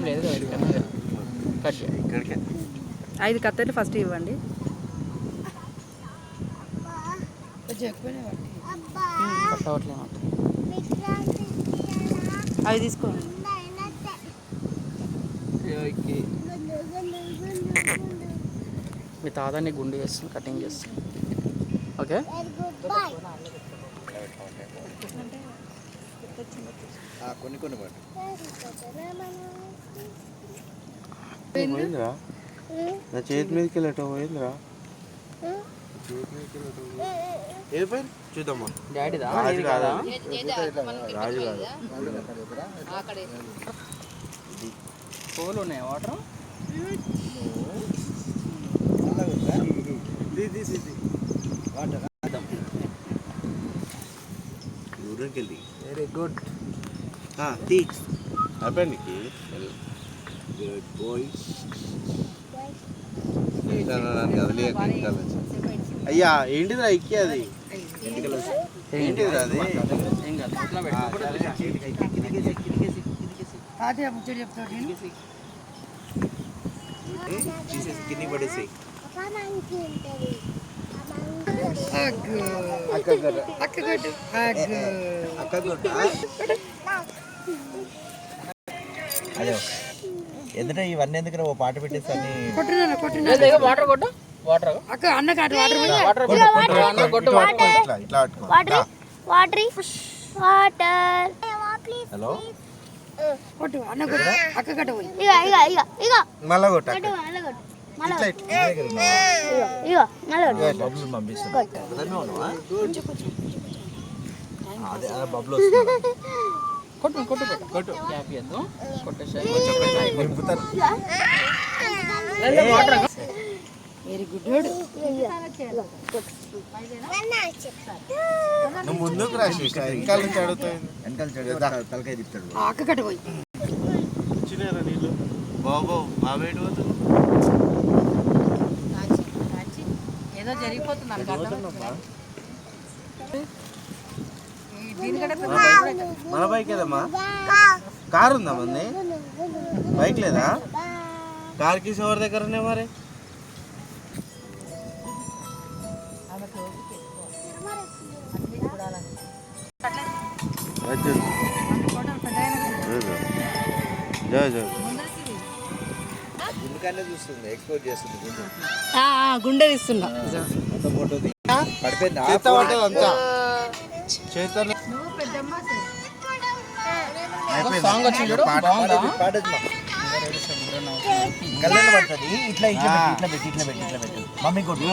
లేదు కట్ చేయి. 5 కత్తెరలు ఫస్ట్ ఇవ్వండి. అవి తీసుకోండి. మీ తాతని గుండు చేస్తుంది, కటింగ్ చేస్తుంది. ఓకే కొన్ని పోయిందిరా నా చేతి మీదకి వెళ్ళట పోయిందిరా. ఏ పైన చూద్దామా? డాడీదా? రాజు కాదా? రాజు కాదు. పోలు ఉన్నాయి వాటర్. ఊరికి వెళ్ళి వెరీ గుడ్ టీచ్ అయిపోయింది. Good boy. అయ్యా ఏంటిదిరా ఇక్కి అది? ఏంటిదిరా అది? కింది పడేసి అదే ఎందుకంటే ఇవన్నీ ఎందుకు ఓ పాట పెట్టేసి అన్ని వాటర్ కొట్టు. వాటర్ అక్క అన్న కాటు వాటర్ ఇట్లా హలో కొట్టు అన్న కొట్టు అక్క కట్ట పోయి మళ్ళా కొట్ట బబ్బులు పంపిస్తాను. అదే బబ్బులు కొట్టు కొట్టు కొట్టు క్యాప్ చేద్దాం. కొట్టేసారి వెరీ గుడ్. నువ్వు ముందుకు రాసి వెనకాల నుంచి అడుగుతాయి. వెనకాల తలకాయ తిప్పుతాడు. అక్క కట్ట పోయి వచ్చినారా నీళ్ళు? బాబు బాబేటి పోతుంది. ఏదో జరిగిపోతుంది. మన బైక్ ఏదమ్మా? కారు ఉందా మంది? బైక్ లేదా? కార్ కీస్ ఎవరి దగ్గర ఉన్నాయి మరి? గుండెకాయనే చూస్తుంది, ఎక్స్పోర్ట్ చేస్తుంది. గుండె తీస్తున్నా. పడిపోయింది అంతా చేతనే సాంగ్ వచ్చింది చూడు. కళ్ళలో పడుతుంది. ఇట్లా ఇట్లా పెట్టి ఇట్లా పెట్టి ఇట్లా పెట్టి మమ్మీ కొట్టు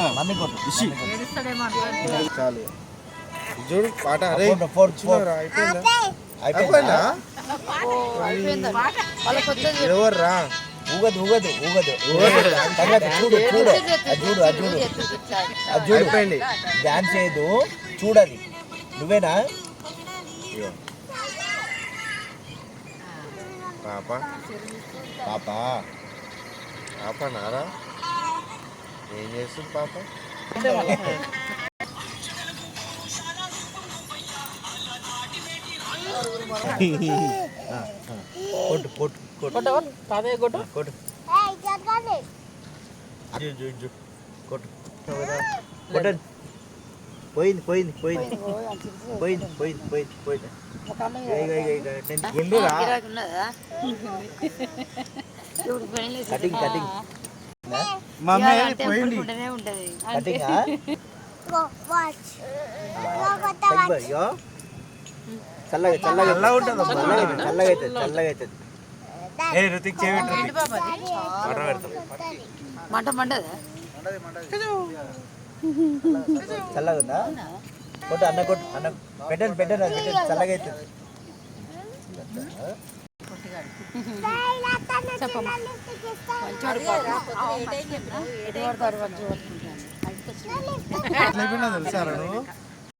చాలు చూడు పాట. అయిపోయిందా? ఎవరు రా? ఊగదు చూడు అయిపోయింది. డాన్స్ చేయదు, చూడది. నువ్వేనా పాప? పాప పాప నారా? ఏం చేస్తుంది పాప? చల్లగా అవుతుంది. మంట మంటదా? చల్లగా ఉందా? కొట్టు అన్న పెట్టండి చల్లగా అవుతుంది. తెలుసా నువ్వు?